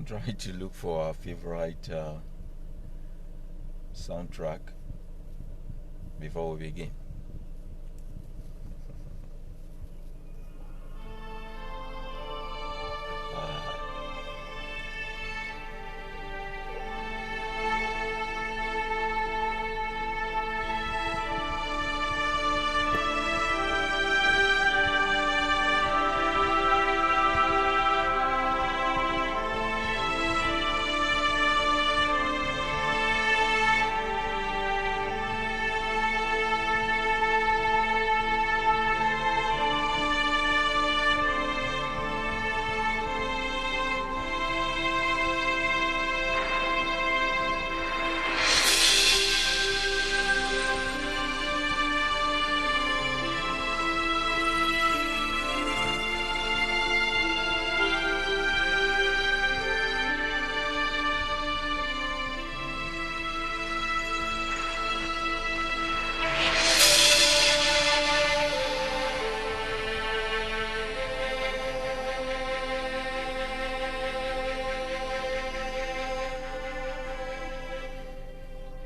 trying to look for our favorite soundtrack before we begin.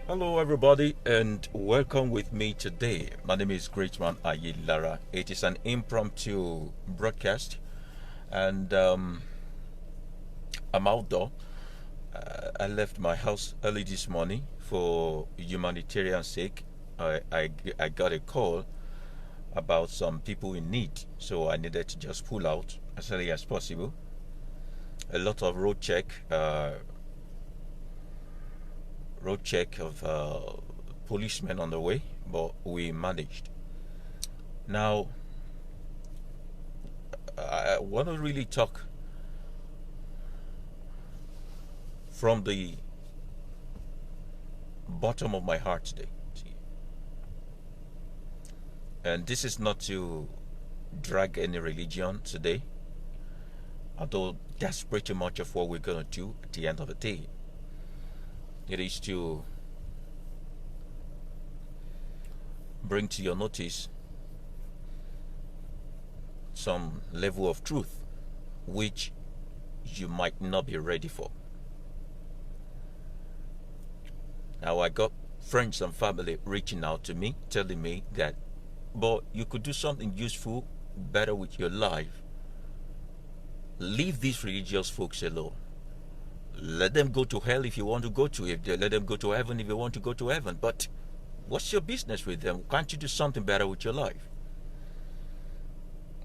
Hello everybody and welcome with me today. My name is Greatman Ayilara. It is an impromptu broadcast and I'm outdoor. I left my house early this morning for humanitarian sake. I got a call about some people in need, so I needed to just pull out as early as possible. A lot of road check of policemen on the way, but we managed. Now, I want to really talk from the bottom of my heart today. And this is not to drag any religion today, although that's pretty much of what we're going to do at the end of the day. It is to bring to your notice some level of truth which you might not be ready for. Now, I got friends and family reaching out to me, telling me that, but you could do something useful, better with your life. Leave these religious folks alone. Let them go to hell if you want to go to it. Let them go to heaven if you want to go to heaven. But what's your business with them? Can't you do something better with your life?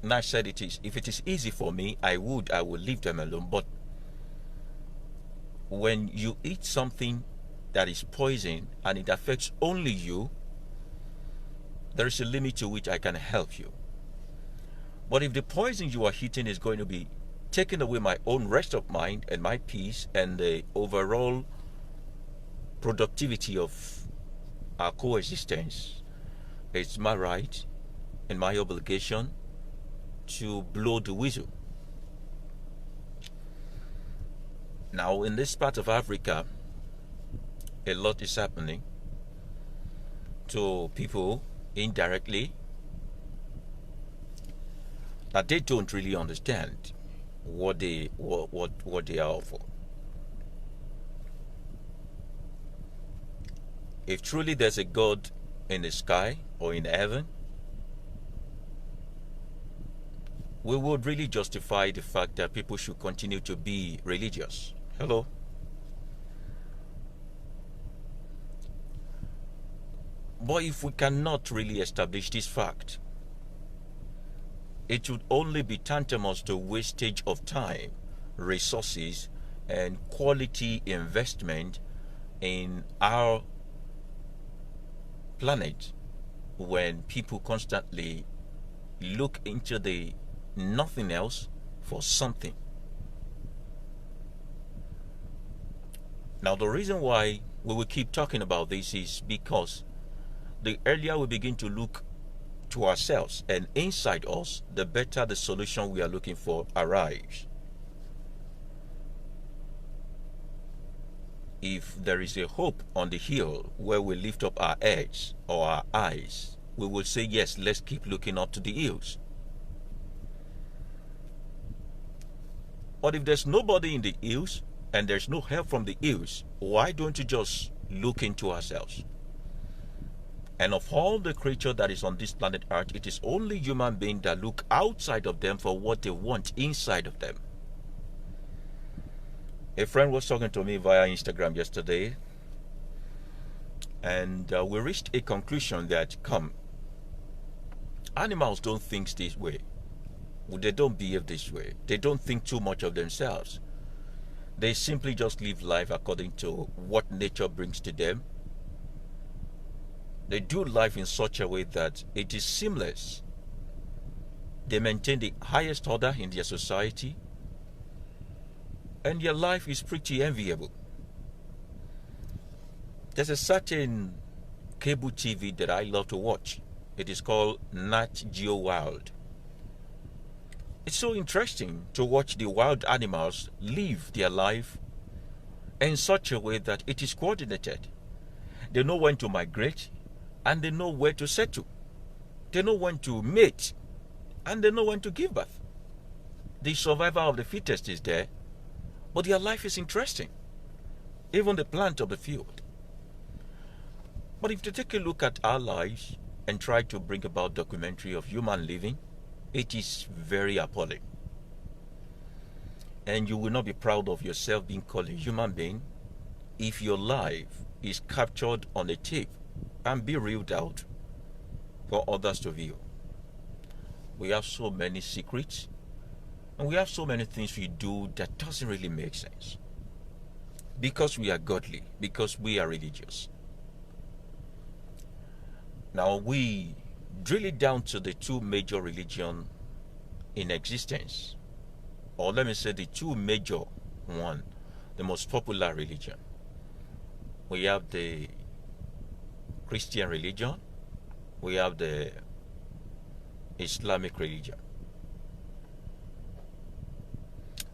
And I said if it is easy for me, I will leave them alone. But when you eat something that is poison and it affects only you, there is a limit to which I can help you. But if the poison you are eating is going to be taking away my own rest of mind and my peace and the overall productivity of our coexistence, it's my right and my obligation to blow the whistle. Now, in this part of Africa, a lot is happening to people indirectly that they don't really understand what they are for. If truly there's a God in the sky or in heaven, we would really justify the fact that people should continue to be religious. Hello? But if we cannot really establish this fact, it would only be tantamount to wastage of time, resources, and quality investment in our planet when people constantly look into the nothing else for something. Now, the reason why we will keep talking about this is because the earlier we begin to look to ourselves and inside us, the better the solution we are looking for arrives. If there is a hope on the hill where we lift up our heads or our eyes, we will say, yes, let's keep looking up to the hills. But if there's nobody in the hills and there's no help from the hills, why don't you just look into ourselves? And of all the creature that is on this planet Earth, it is only human beings that look outside of them for what they want inside of them. A friend was talking to me via Instagram yesterday, and we reached a conclusion that, animals don't think this way. They don't behave this way. They don't think too much of themselves. They simply just live life according to what nature brings to them. They do life in such a way that it is seamless. They maintain the highest order in their society, and their life is pretty enviable. There's a certain cable TV that I love to watch. It is called Nat Geo Wild. It's so interesting to watch the wild animals live their life in such a way that it is coordinated. They know when to migrate, and they know where to settle. They know when to mate, and they know when to give birth. The survival of the fittest is there, but their life is interesting. Even the plant of the field. But if you take a look at our lives and try to bring about documentary of human living, it is very appalling. And you will not be proud of yourself being called a human being if your life is captured on a tape and be reeled out for others to view. We have so many secrets, and we have so many things we do that doesn't really make sense. Because we are godly, because we are religious. Now we drill it down to the two major religions in existence. Or let me say the two major one, the most popular religion. We have the Christian religion, we have the Islamic religion.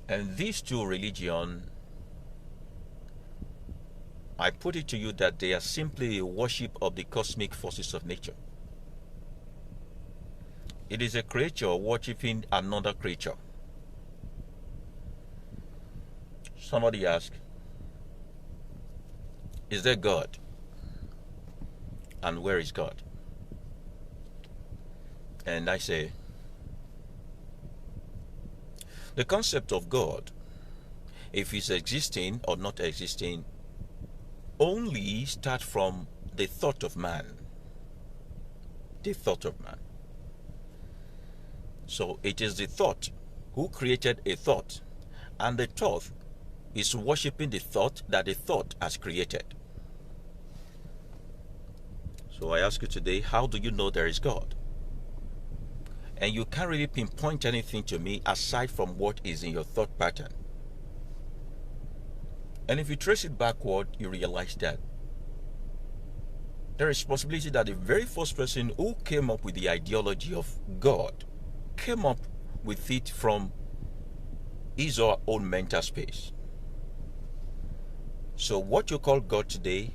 And these two religions, I put it to you that they are simply a worship of the cosmic forces of nature. It is a creature worshiping another creature. Somebody asked, is there God? And where is God? And I say, the concept of God, if it's existing or not existing, only starts from the thought of man. The thought of man. So it is the thought who created a thought, and the thought is worshipping the thought that the thought has created. So I ask you today, how do you know there is God? And you can't really pinpoint anything to me aside from what is in your thought pattern. And if you trace it backward, you realize that there is possibility that the very first person who came up with the ideology of God came up with it from his or her own mental space. So what you call God today,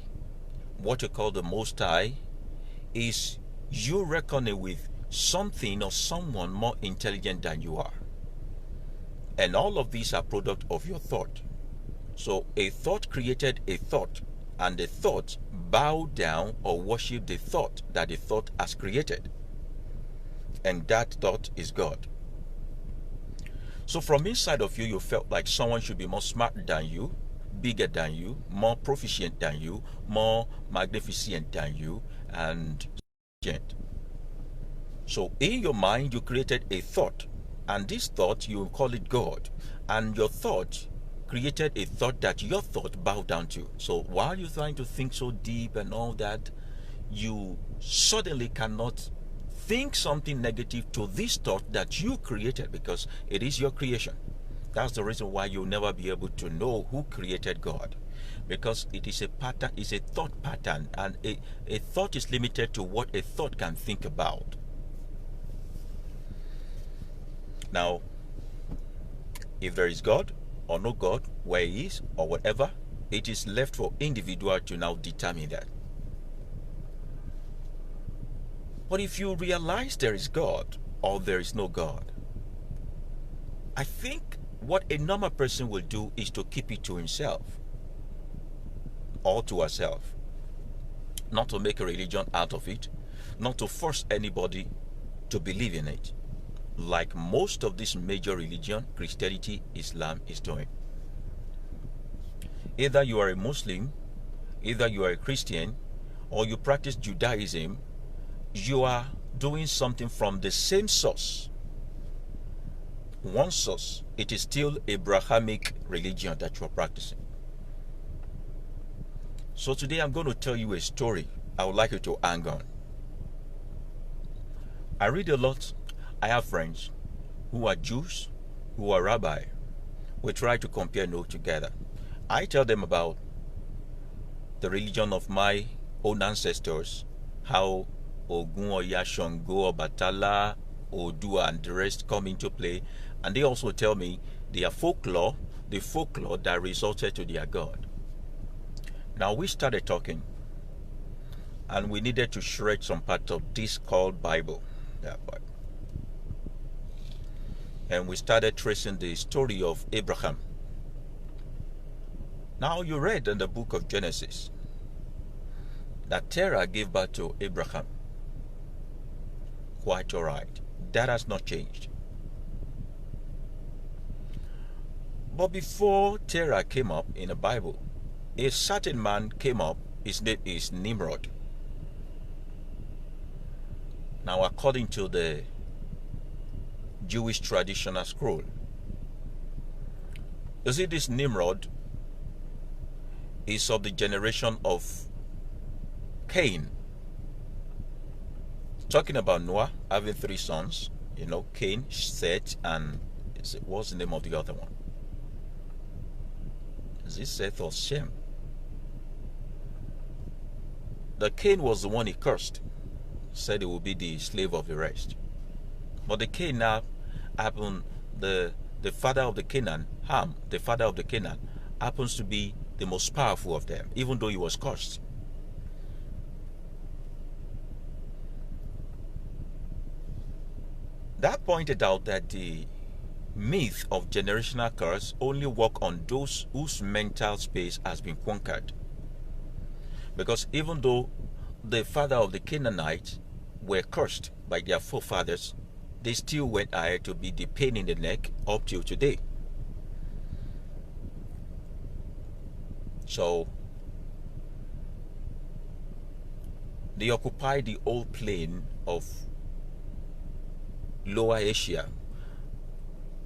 what you call the Most High, is you reckoning with something or someone more intelligent than you are. And all of these are product of your thought. So a thought created a thought, and the thought bow down or worship the thought that the thought has created. And that thought is God. So from inside of you, you felt like someone should be more smart than you, bigger than you, more proficient than you, more magnificent than you, and so in your mind you created a thought, and this thought you call it God, and your thought created a thought that your thought bowed down to. So while you're trying to think so deep and all that, you suddenly cannot think something negative to this thought that you created, because it is your creation. That's the reason why you'll never be able to know who created God, because it is a pattern, it's a thought pattern, and a thought is limited to what a thought can think about. Now, if there is God or no God, where he is or whatever, it is left for individual to now determine that. But if you realize there is God or there is no God, I think what a normal person will do is to keep it to himself or to herself, not to make a religion out of it, not to force anybody to believe in it, like most of this major religion, Christianity, Islam, is doing. Either you are a Muslim, either you are a Christian, or you practice Judaism, you are doing something from the same source. One source. It is still Abrahamic religion that you are practicing. So today I'm going to tell you a story I would like you to hang on. I read a lot. I have friends who are Jews, who are rabbi. We try to compare notes together. I tell them about the religion of my own ancestors, how Ogun, Oya, Shango, Obatala, Odua, and the rest come into play, and they also tell me their folklore, the folklore that resulted to their god. Now we started talking, and we needed to shred some part of this called Bible. And we started tracing the story of Abraham. Now you read in the book of Genesis that Terah gave birth to Abraham. Quite all right. That has not changed. But before Terah came up in the Bible, a certain man came up. His name is Nimrod. Now, according to the Jewish traditional scroll, you see, this Nimrod is of the generation of Cain. Talking about Noah having 3 sons, Cain, Seth, and what's the name of the other one? Is it Seth or Shem? The Cain was the one he cursed, said he would be the slave of the rest. But the Cain now happened, the father of the Canaan, Ham, the father of the Canaan, happens to be the most powerful of them, even though he was cursed. That pointed out that the myth of generational curse only work on those whose mental space has been conquered. Because even though the father of the Canaanites were cursed by their forefathers, they still went ahead to be the pain in the neck up till today. So they occupied the old plain of Lower Asia,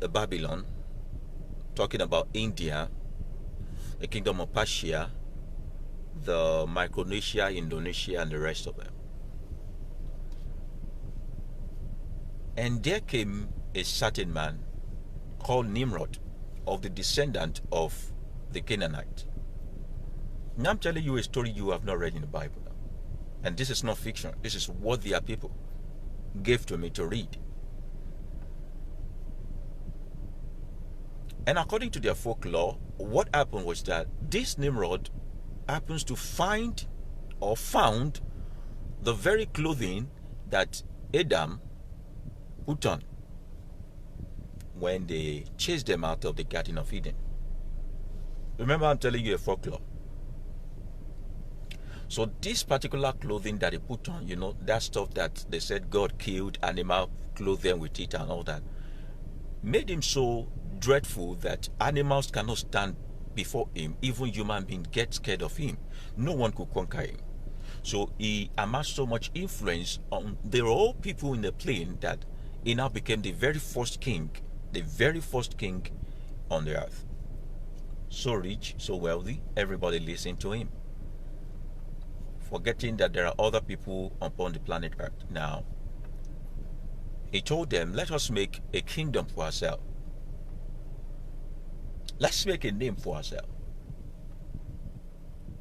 the Babylon, talking about India, the kingdom of Persia, the Micronesia, Indonesia, and the rest of them. And there came a certain man called Nimrod, of the descendant of the Canaanite. Now I'm telling you a story you have not read in the Bible. And this is not fiction. This is what their people gave to me to read. And according to their folklore, what happened was that this Nimrod happens to find or found the very clothing that Adam put on when they chased them out of the Garden of Eden. Remember, I'm telling you a folklore. So this particular clothing that he put on, that stuff that they said God killed animal, clothed them with it and all that, made him so dreadful that animals cannot stand before him. Even human beings get scared of him. No one could conquer him. So he amassed so much influence on the whole people in the plain that he now became the very first king on the earth. So rich, so wealthy, everybody listened to him, forgetting that there are other people upon the planet Earth. Now, he told them, let us make a kingdom for ourselves. Let's make a name for ourselves.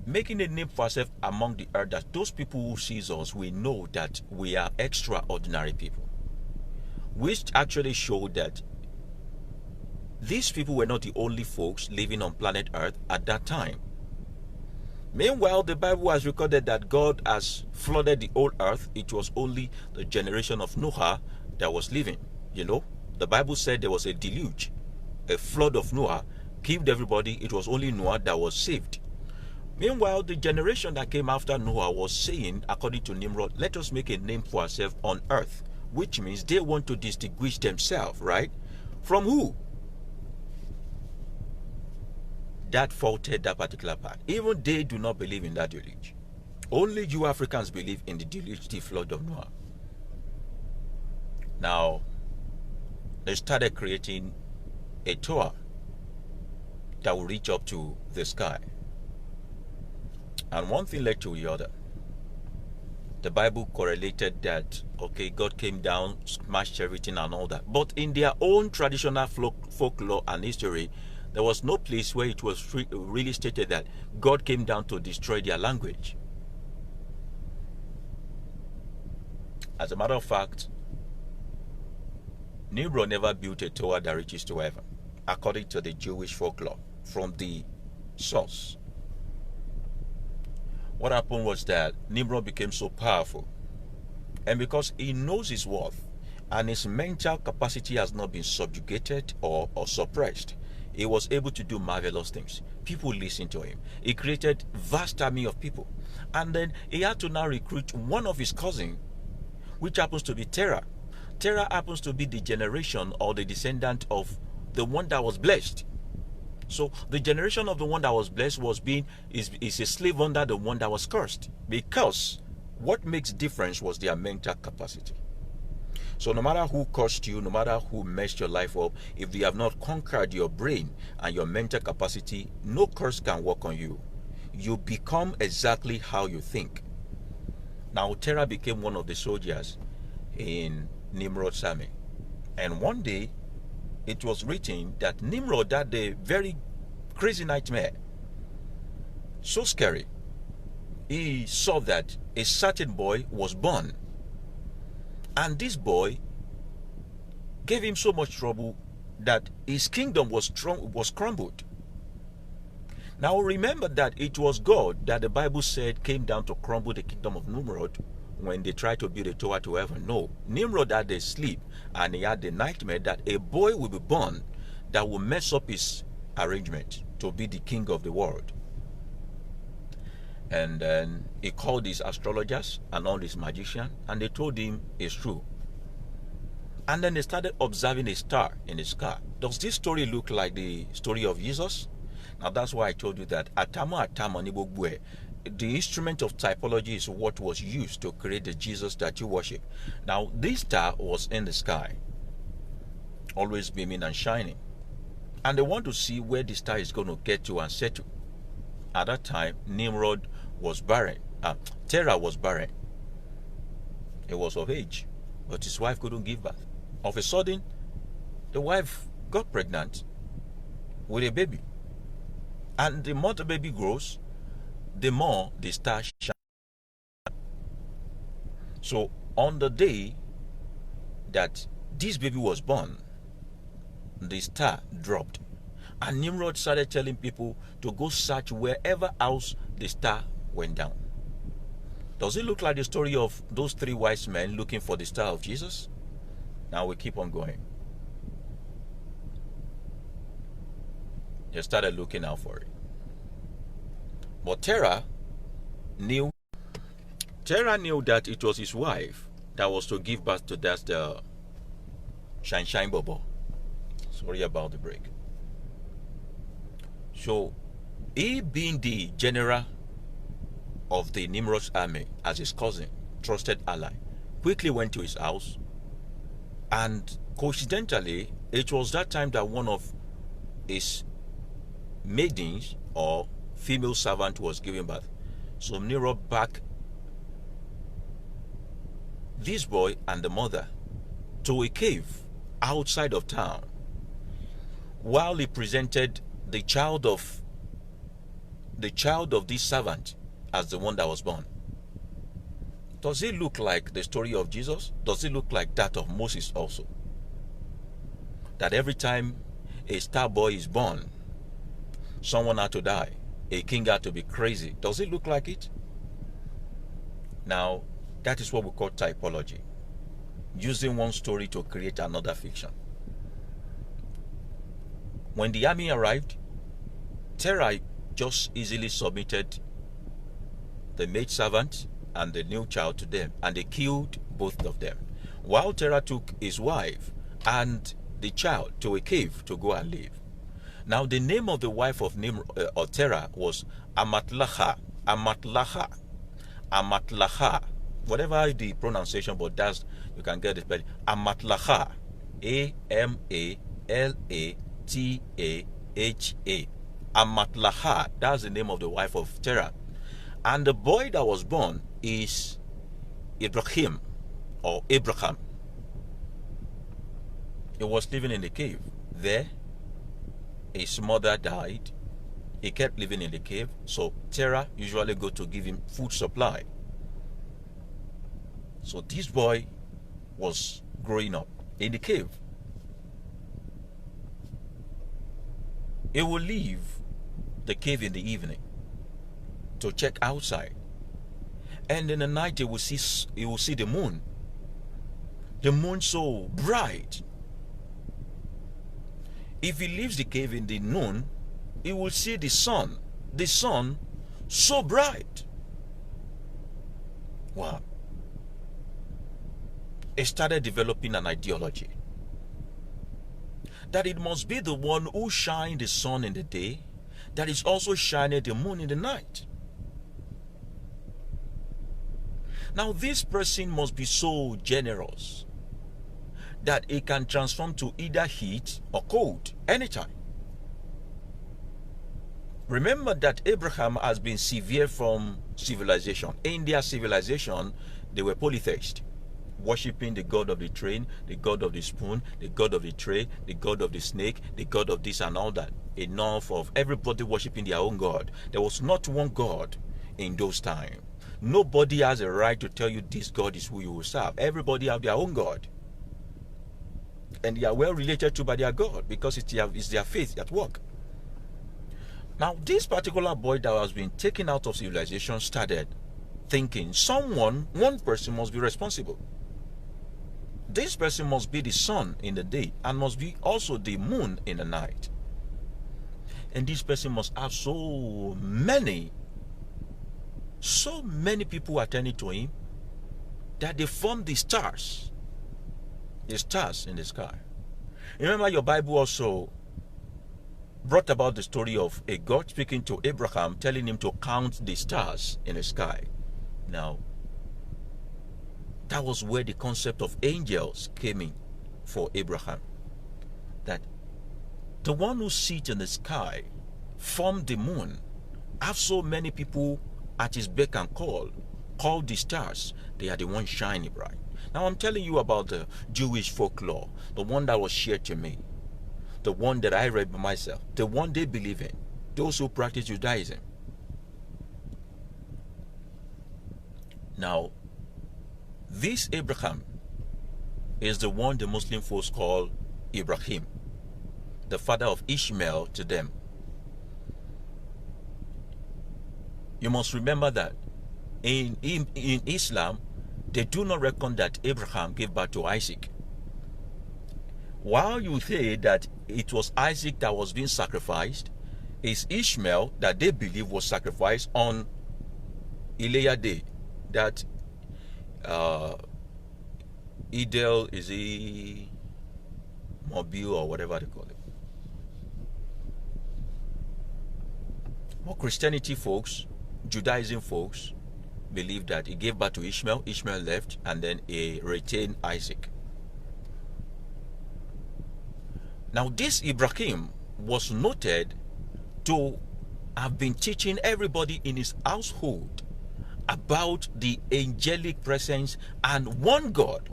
Making a name for ourselves among the earth, that those people who sees us will know that we are extraordinary people. Which actually showed that these people were not the only folks living on planet Earth at that time. Meanwhile, the Bible has recorded that God has flooded the whole earth. It was only the generation of Noah that was living. The Bible said there was a deluge. a flood of Noah killed everybody. It was only Noah that was saved. Meanwhile, the generation that came after Noah was saying, according to Nimrod, let us make a name for ourselves on earth, which means they want to distinguish themselves, right? From who? That faulted that particular part. Even they do not believe in that deluge. Only you Africans believe in the deluge, the flood of Noah. Now, they started creating a tower that will reach up to the sky. And one thing led to the other. The Bible correlated that, okay, God came down, smashed everything and all that. But in their own traditional folklore and history, there was no place where it was really stated that God came down to destroy their language. As a matter of fact, Nimrod never built a tower that reaches to heaven, according to the Jewish folklore from the source. What happened was that Nimrod became so powerful, and because he knows his worth and his mental capacity has not been subjugated or suppressed, he was able to do marvelous things. People listened to him. He created vast army of people, and then he had to now recruit one of his cousins, which happens to be Terah. Terah happens to be the generation or the descendant of the one that was blessed. So the generation of the one that was blessed is a slave under the one that was cursed, because what makes difference was their mental capacity. So no matter who cursed you, no matter who messed your life up, if you have not conquered your brain and your mental capacity, no curse can work on you. You become exactly how you think. Now Terah became one of the soldiers in Nimrod's army, and one day it was written that Nimrod had a very crazy nightmare. So scary. He saw that a certain boy was born, and this boy gave him so much trouble that his kingdom was crumbled. Now remember that it was God that the Bible said came down to crumble the kingdom of Nimrod when they tried to build a tower to heaven. No, Nimrod had a sleep, and he had the nightmare that a boy will be born that will mess up his arrangement to be the king of the world. And then he called his astrologers and all his magicians, and they told him it's true. And then they started observing a star in the sky. Does this story look like the story of Jesus? Now that's why I told you that the instrument of typology is what was used to create the Jesus that you worship. Now this star was in the sky, always beaming and shining, and they want to see where the star is going to get to and settle. At that time, Nimrod was barren. Terah was barren. He was of age, but his wife couldn't give birth. Of a sudden, the wife got pregnant with a baby, and the more the baby grows, the more the star shines. So on the day that this baby was born, the star dropped, and Nimrod started telling people to go search wherever else the star went down. Does it look like the story of those three wise men looking for the star of Jesus? Now we keep on going. They started looking out for it. But Terah knew that it was his wife that was to give birth to the Shine Bobo. Sorry about the break. So he, being the general of the Nimrod's army as his cousin, trusted ally, quickly went to his house, and coincidentally it was that time that one of his maidens or female servant was giving birth. So Nimrod backed this boy and the mother to a cave outside of town, while he presented the child of this servant as the one that was born. Does it look like the story of Jesus? Does it look like that of Moses also? That every time a star boy is born, someone had to die. A king had to be crazy. Does it look like it? Now, that is what we call typology. Using one story to create another fiction. When the army arrived, Terah just easily submitted the maidservant and the new child to them, and they killed both of them. While Terah took his wife and the child to a cave to go and live. Now the name of the wife of Terah was Amatlaha. Amatlaha. Whatever the pronunciation, but that's, you can get it spelling. Amatlaha. Amatlaha. Amatlaha. That's the name of the wife of Terah. And the boy that was born is Ibrahim or Abraham. He was living in the cave. There, his mother died. He kept living in the cave. So Terah usually go to give him food supply. So this boy was growing up in the cave. He will leave the cave in the evening to check outside, and in the night he will see the moon. The moon so bright. If he leaves the cave in the noon, he will see the sun so bright. Wow. He started developing an ideology that it must be the one who shines the sun in the day that is also shining the moon in the night. Now this person must be so generous that it can transform to either heat or cold anytime. Remember that Abraham has been severed from civilization. In their civilization, they were polytheists, worshipping the god of the train, the god of the spoon, the god of the tray, the god of the snake, the god of this and all that. Enough of everybody worshipping their own god. There was not one god in those times. Nobody has a right to tell you this God is who you will serve. Everybody have their own God. And they are well related to by their God because it's their faith at work. Now, this particular boy that has been taken out of civilization started thinking one person must be responsible. This person must be the sun in the day and must be also the moon in the night. And this person must have so many people attending to him that they form the stars in the sky. Remember, your Bible also brought about the story of a God speaking to Abraham, telling him to count the stars in the sky. Now, that was where the concept of angels came in for Abraham. That the one who sits in the sky, formed the moon, have so many people at his beck and call, called the stars. They are the ones shining bright. Now I'm telling you about the Jewish folklore, the one that was shared to me, the one that I read by myself, the one they believe in, those who practice Judaism. Now, this Abraham is the one the Muslim folks call Ibrahim, the father of Ishmael to them. You must remember that in Islam, they do not reckon that Abraham gave birth to Isaac. While you say that it was Isaac that was being sacrificed, it's Ishmael that they believe was sacrificed on Ayilara Day. That Idel is a Mobile or whatever they call it. Well, Christianity folks, Judaism folks, believe that he gave birth to Ishmael, Ishmael left, and then he retained Isaac. Now this Ibrahim was noted to have been teaching everybody in his household about the angelic presence and one God.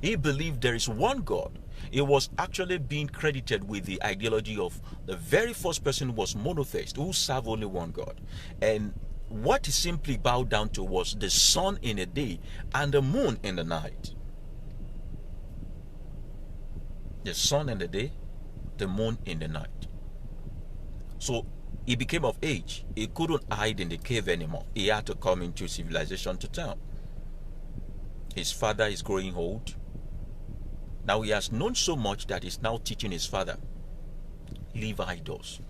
He believed there is one God. He was actually being credited with the ideology of the very first person who was monotheist, who served only one God. And what he simply bowed down to was the sun in the day and the moon in the night. The sun in the day, the moon in the night. So he became of age. He couldn't hide in the cave anymore. He had to come into civilization to town. His father is growing old. Now he has known so much that he's now teaching his father. leave idols.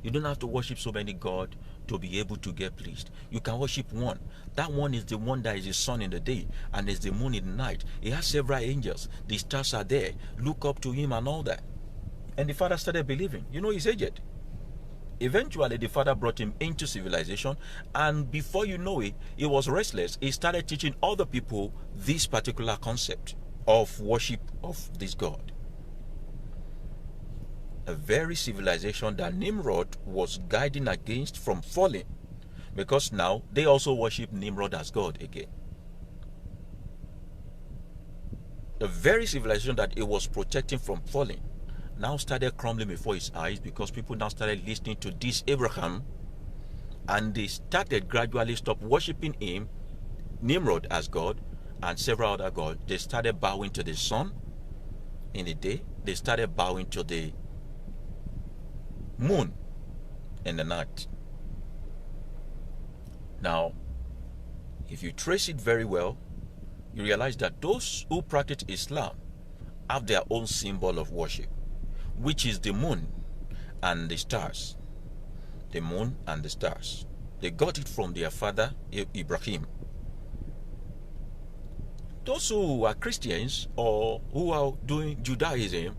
You don't have to worship so many gods to be able to get pleased. You can worship one. That one is the one that is the sun in the day and is the moon in the night. He has several angels. The stars are there. Look up to him and all that. And the father started believing. You know, he's aged. Eventually, the father brought him into civilization, and before you know it, he was restless. He started teaching other people this particular concept of worship of this God. A very civilization that Nimrod was guiding against from falling, because now they also worship Nimrod as God again. The very civilization that he was protecting from falling now started crumbling before his eyes, because people now started listening to this Abraham, and they started gradually stop worshiping him, Nimrod, as God, and several other gods. They started bowing to the sun in the day. They started bowing to the moon in the night. Now, if you trace it very well, you realize that those who practice Islam have their own symbol of worship, which is the moon and the stars. The moon and the stars. They got it from their father Ibrahim. Those who are Christians or who are doing Judaism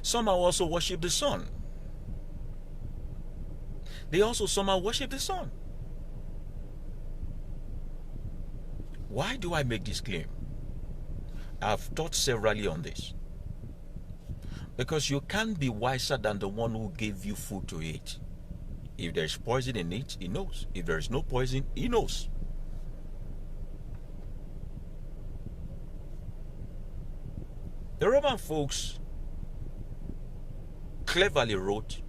somehow also worship the sun. They also somehow worship the sun. Why do I make this claim? I've thought severally on this. Because you can't be wiser than the one who gave you food to eat. If there's poison in it, he knows. If there is no poison, he knows. The Roman folks cleverly wrote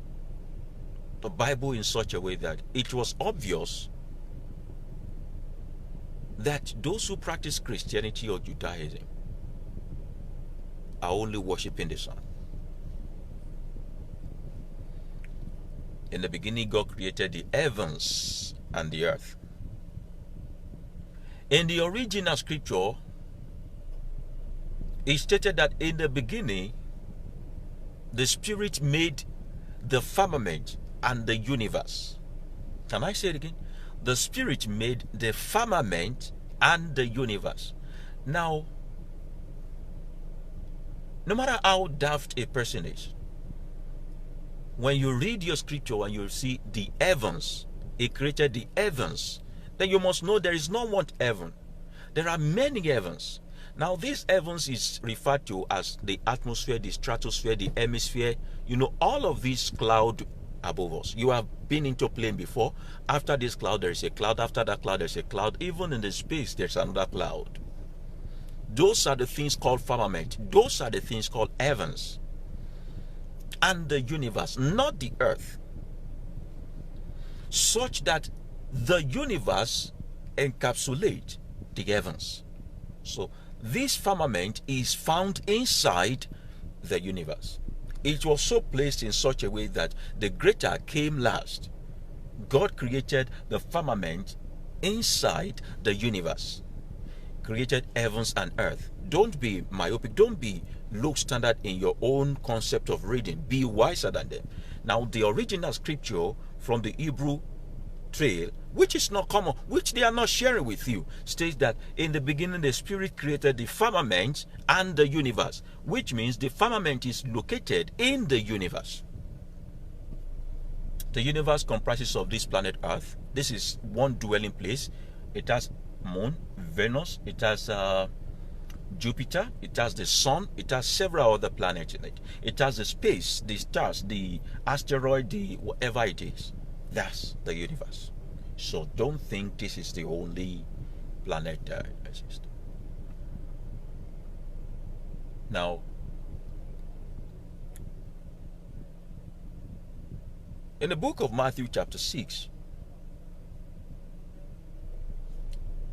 the Bible in such a way that it was obvious that those who practice Christianity or Judaism are only worshiping the sun. In the beginning, God created the heavens and the earth. In the original scripture, it stated that in the beginning, the Spirit made the firmament and the universe. Can I say it again? The Spirit made the firmament and the universe. Now, no matter how daft a person is, when you read your scripture and you see the heavens, he created the heavens, then you must know there is not one heaven. There are many heavens. Now, this heavens is referred to as the atmosphere, the stratosphere, the hemisphere. You know, all of these cloud above us. You have been into plane before. After this cloud, there is a cloud. After that cloud, there is a cloud. Even in the space, there's another cloud. Those are the things called firmament. Those are the things called heavens. And the universe, not the earth. Such that the universe encapsulates the heavens. So, this firmament is found inside the universe. It was so placed in such a way that the greater came last. God created the firmament inside the universe. Created heavens and earth. Don't be myopic. Don't be low standard in your own concept of reading. Be wiser than them. Now, the original scripture from the Hebrew trail, which is not common, which they are not sharing with you, states that in the beginning the Spirit created the firmament and the universe, which means the firmament is located in the universe. The universe comprises of this planet Earth. This is one dwelling place. It has moon, Venus, it has Jupiter, it has the sun, it has several other planets in it. It has the space, the stars, the asteroid, the whatever it is. That's the universe. So don't think this is the only planet that exists. Now, in the book of Matthew chapter 6,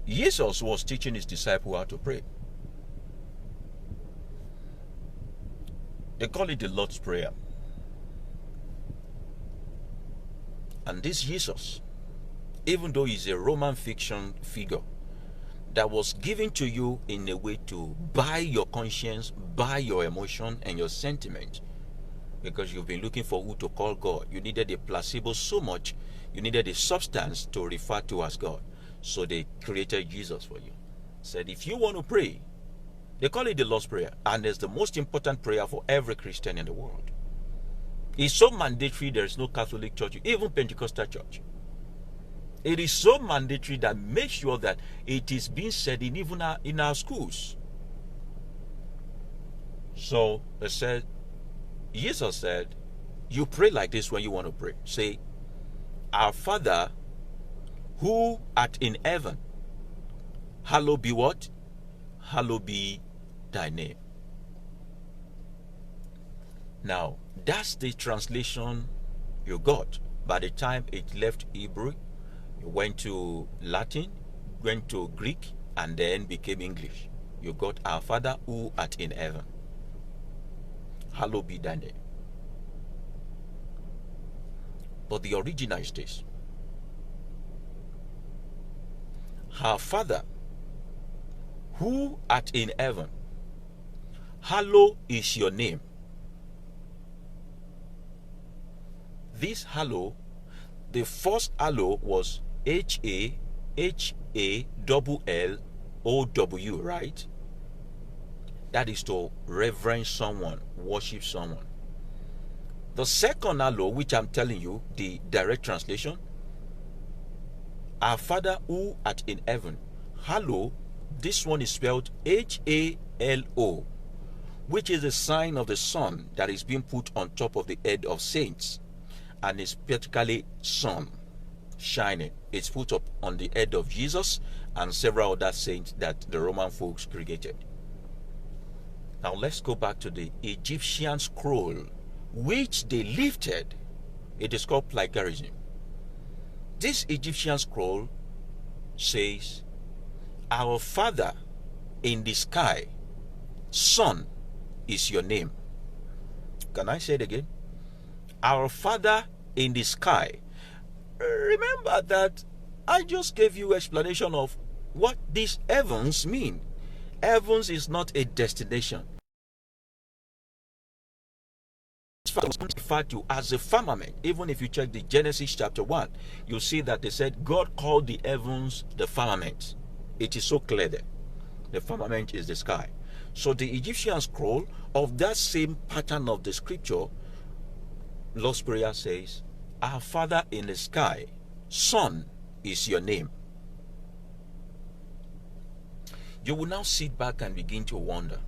Jesus was teaching his disciples how to pray. They call it the Lord's Prayer. And this Jesus, even though he's a Roman fiction figure that was given to you in a way to buy your conscience, buy your emotion and your sentiment, because you've been looking for who to call God. You needed a placebo so much, you needed a substance to refer to as God. So they created Jesus for you. Said, if you want to pray, they call it the Lord's Prayer, and it's the most important prayer for every Christian in the world. It's so mandatory, there is no Catholic church, even Pentecostal church. It is so mandatory that make sure that it is being said in even in our schools. So they said, Jesus said, you pray like this when you want to pray. Say, our Father who art in heaven, hallowed be what? Hallowed be thy name. Now, that's the translation you got. By the time it left Hebrew, it went to Latin, went to Greek, and then became English. You got our Father who art in heaven, hallowed be thy name. But the original is this: our Father who art in heaven, hallowed is your name. This hallow, the first hallow was H-A-L-L-O-W, right? That is to reverence someone, worship someone. The second hallow, which I'm telling you, the direct translation, our Father who art in heaven, hallow, this one is spelled H-A-L-O, which is a sign of the sun that is being put on top of the head of saints, and is practically sun shining. It's put up on the head of Jesus and several other saints that the Roman folks created. Now let's go back to the Egyptian scroll, which they lifted. It is called plagiarism. This Egyptian scroll says, our Father in the sky, sun is your name. Can I say it again? Our Father in the sky. Remember that I just gave you explanation of what these heavens mean. Heavens is not a destination. It's referred to as a firmament. Even if you check the Genesis chapter 1, you see that they said God called the heavens the firmament. It is so clear there. The firmament is the sky. So the Egyptian scroll of that same pattern of the scripture, Lord's Prayer says, our Father in the sky, sun is your name. You will now sit back and begin to wonder,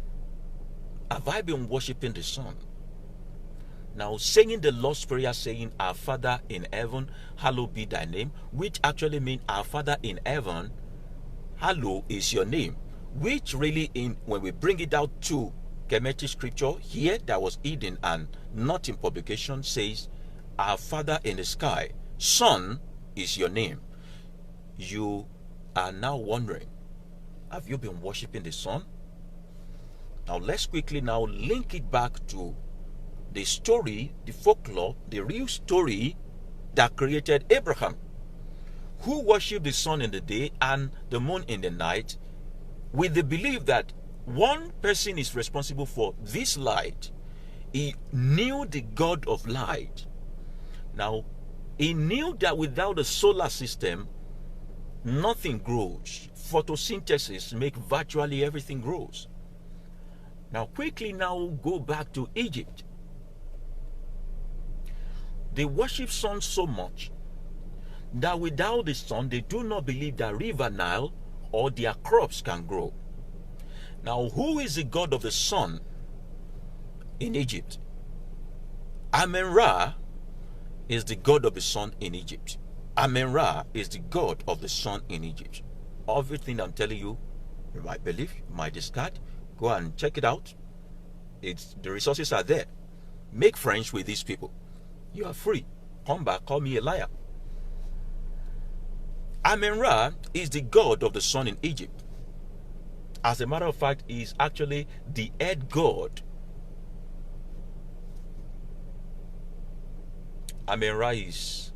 have I been worshiping the sun? Now, saying the Lord's Prayer, saying, our Father in heaven, hallowed be thy name, which actually means our Father in heaven, hallowed is your name, which really, when we bring it out to Kemetic scripture, here that was hidden and not in publication, says, our Father in the sky, sun is your name. You are now wondering, have you been worshiping the sun? Now let's quickly now link it back to the story, the folklore, the real story that created Abraham, who worshipped the sun in the day and the moon in the night, with the belief that one person is responsible for this light. He knew the God of light. Now, he knew that without the solar system, nothing grows. Photosynthesis makes virtually everything grows. Now, quickly now go back to Egypt. They worship sun so much that without the sun, they do not believe that River Nile or their crops can grow. Now, who is the god of the sun in Egypt? Amen-Ra is the god of the sun in Egypt. Amen-Ra is the god of the sun in Egypt. Everything I'm telling you, you might believe, you might discard. Go and check it out. The resources are there. Make friends with these people. You are free. Come back, call me a liar. Amen-Ra is the god of the sun in Egypt. As a matter of fact, he is actually the head god. Amen-Ra is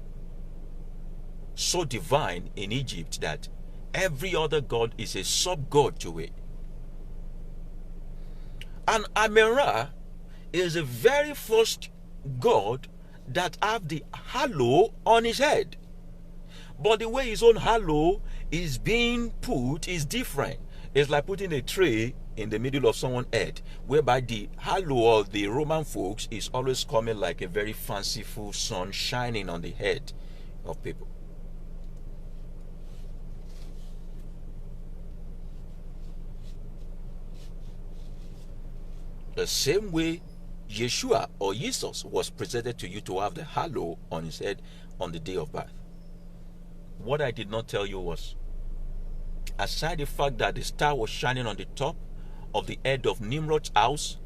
so divine in Egypt that every other god is a sub-god to it. And Amen-Ra is the very first God that have the halo on his head. But the way his own halo is being put is different. It's like putting a tray in the middle of someone's head, whereby the halo of the Roman folks is always coming like a very fanciful sun shining on the head of people. The same way Yeshua or Jesus was presented to you to have the halo on his head on the day of birth. What I did not tell you was, aside the fact that the star was shining on the top of the head of Nimrod's house,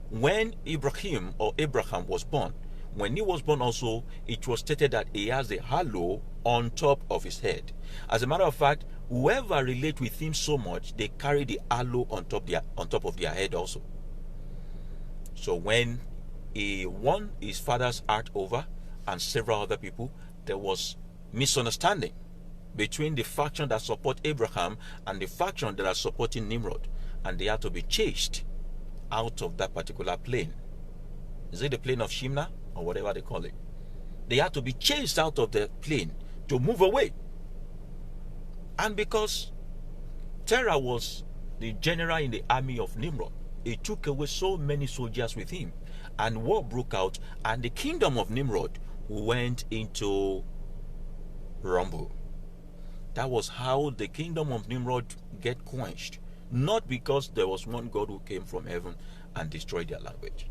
when Abraham was born, when he was born also, it was stated that he has the halo on top of his head. As a matter of fact, whoever relate with him so much, they carry the halo on top of their head also. So when he won his father's heart over and several other people, there was misunderstanding between the faction that support Abraham and the faction that are supporting Nimrod, and they had to be chased out of that particular plane. Is it the plane of Shimna or whatever they call it? They had to be chased out of the plane to move away. And because Terah was the general in the army of Nimrod, he took away so many soldiers with him, and war broke out, and the kingdom of Nimrod went into rumble. That was how the kingdom of Nimrod get quenched. Not because there was one God who came from heaven and destroyed their language.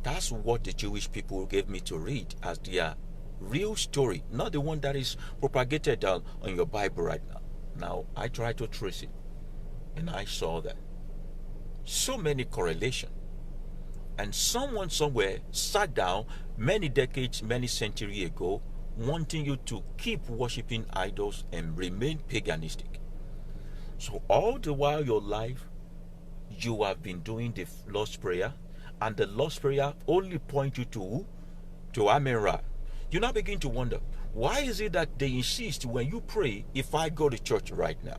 That's what the Jewish people gave me to read as their real story, not the one that is propagated on your Bible right now. Now, I tried to trace it, and I saw that so many correlation. And someone somewhere sat down many decades, many centuries ago, wanting you to keep worshiping idols and remain paganistic. So all the while your life, you have been doing the Lord's Prayer, and the Lord's Prayer only point you to Amen-Ra. You now begin to wonder, why is it that they insist when you pray, if I go to church right now,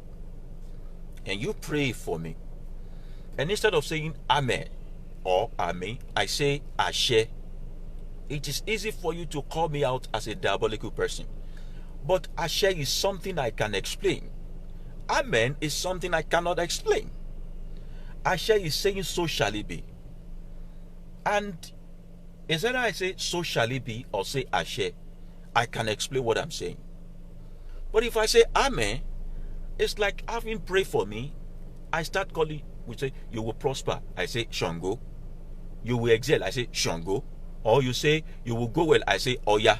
and you pray for me, and instead of saying Amen or Amen, I say Ashe. It is easy for you to call me out as a diabolical person. But Ashe is something I can explain. Amen is something I cannot explain. Ashe is saying so shall it be. And instead I say so shall it be or say Ashe, I can explain what I'm saying. But if I say Amen, it's like having prayed for me. I start calling, we say, you will prosper. I say Shango. You will excel. I say Shango. Or you say, you will go well. I say Oya.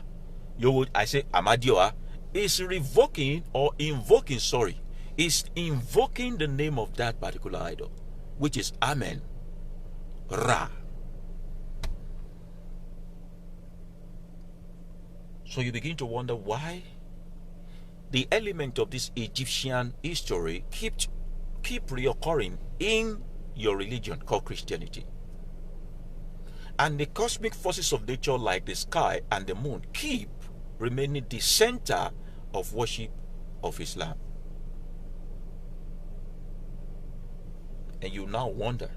I say Amadioa. It's revoking or invoking, it's invoking the name of that particular idol, which is Amen Ra. So you begin to wonder why the element of this Egyptian history keep reoccurring in your religion called Christianity. And the cosmic forces of nature like the sky and the moon keep remaining the center of worship of Islam. And you now wonder,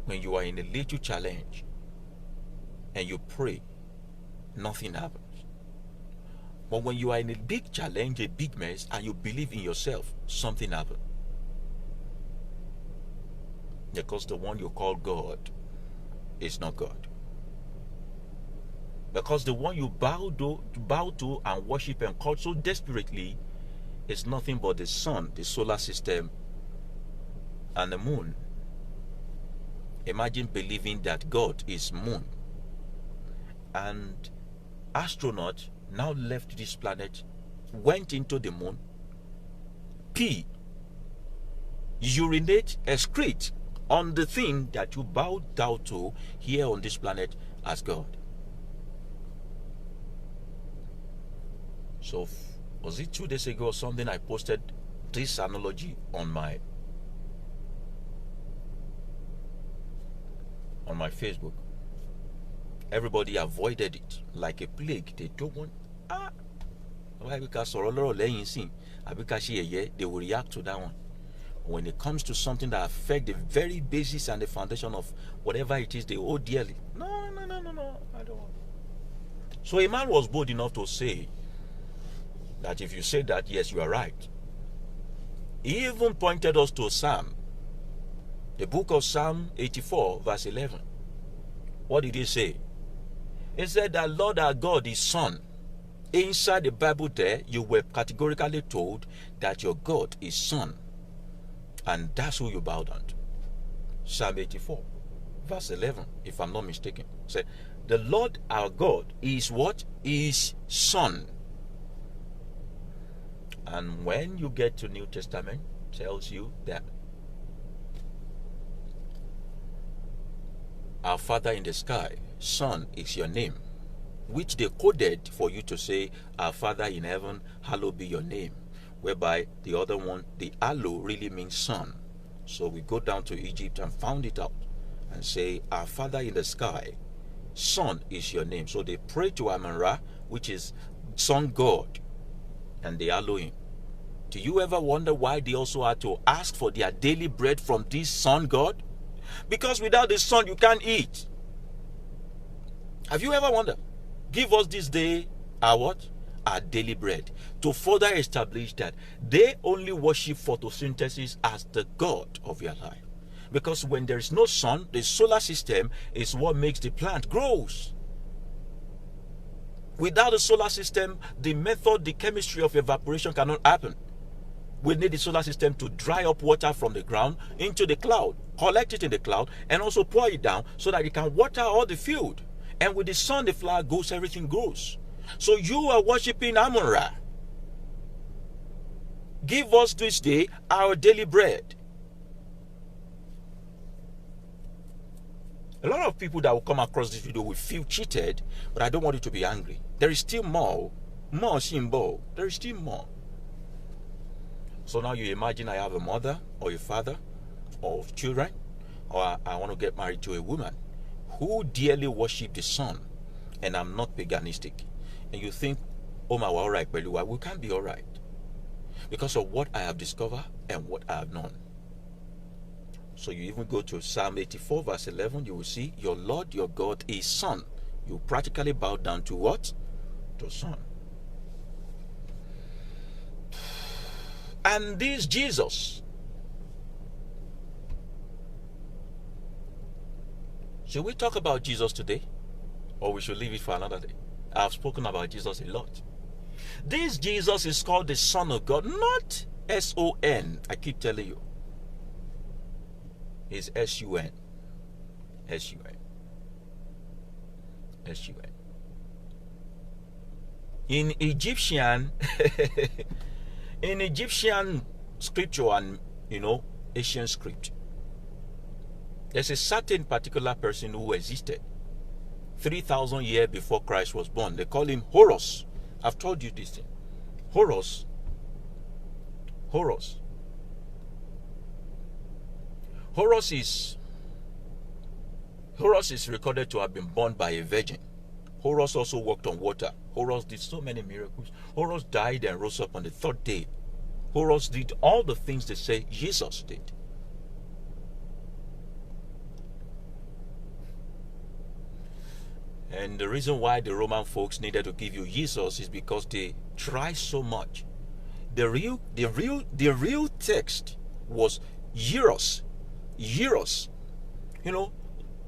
when you are in a little challenge and you pray, nothing happens. But when you are in a big challenge, a big mess, and you believe in yourself, something happens. Because the one you call God is not God. Because the one you bow to and worship and call so desperately is nothing but the sun, the solar system, and the moon. Imagine believing that God is moon. And astronaut now left this planet, went into the moon, pee, urinate, excrete on the thing that you bow down to here on this planet as God. So, was it 2 days ago or something, I posted this analogy on my Facebook. Everybody avoided it like a plague. They don't want, why? Because they will react to that one. When it comes to something that affects the very basis and the foundation of whatever it is they hold dearly, no, I don't want. So a man was bold enough to say that if you say that, yes, you are right. He even pointed us to Psalm, the book of Psalm 84, verse 11. What did he say? He said that Lord our God is Son. Inside the Bible there, you were categorically told that your God is Son. And that's who you bow down to. Psalm 84, verse 11, if I'm not mistaken. Say, the Lord our God is what? Is Son. And when you get to New Testament, tells you that our Father in the sky, Son is your name, which they coded for you to say, our Father in heaven, hallowed be your name, whereby the other one, the hallow, really means son. So we go down to Egypt and found it out and say, our Father in the sky, Son is your name. So they pray to Amun-Ra, which is Son God, and they hallow him. Do you ever wonder why they also had to ask for their daily bread from this Son God? Because without the Son, you can't eat. Have you ever wondered? Give us this day our what? Our daily bread. To further establish that they only worship photosynthesis as the God of your life. Because when there is no sun, the solar system is what makes the plant grows. Without the solar system, the method, the chemistry of evaporation cannot happen. We need the solar system to dry up water from the ground into the cloud, collect it in the cloud, and also pour it down so that it can water all the field. And with the sun, the flower goes, everything grows. So you are worshiping Amun-Ra. Give us this day our daily bread. A lot of people that will come across this video will feel cheated, but I don't want you to be angry. There is still more symbol. There is still more. So now you imagine I have a mother or a father of children, or I want to get married to a woman who dearly worship the sun, and I'm not paganistic. And you think, oh my, we're all right, Beluwa. We can't be all right because of what I have discovered and what I have known. So you even go to Psalm 84, verse 11, you will see your Lord, your God is Son. You practically bow down to what? To Son. And this Jesus, should we talk about Jesus today? Or we should leave it for another day? I've spoken about Jesus a lot. This Jesus is called the Son of God, not S-O-N. I keep telling you. It's S-U-N. S-U-N. S-U-N. In Egyptian, in Egyptian scripture and, ancient script, there's a certain particular person who existed 3,000 years before Christ was born. They call him Horus. I've told you this thing. Horus. Horus is recorded to have been born by a virgin. Horus also walked on water. Horus did so many miracles. Horus died and rose up on the third day. Horus did all the things they say Jesus did. And the reason why the Roman folks needed to give you Jesus is because they tried so much. The real text was Euros. Euros.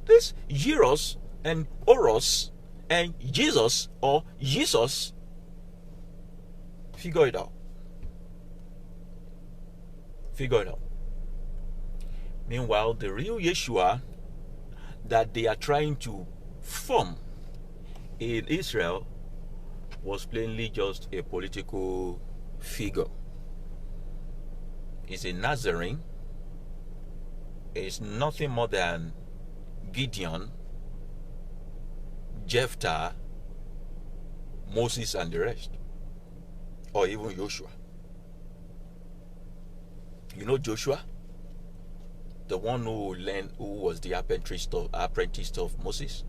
This Euros and Oros and Jesus or Jesus, figure it out. Figure it out. Meanwhile, the real Yeshua that they are trying to form in Israel was plainly just a political figure. He's a Nazarene. It's nothing more than Gideon, Jephthah, Moses, and the rest, or even Joshua. You know Joshua, the one who was the apprentice of Moses.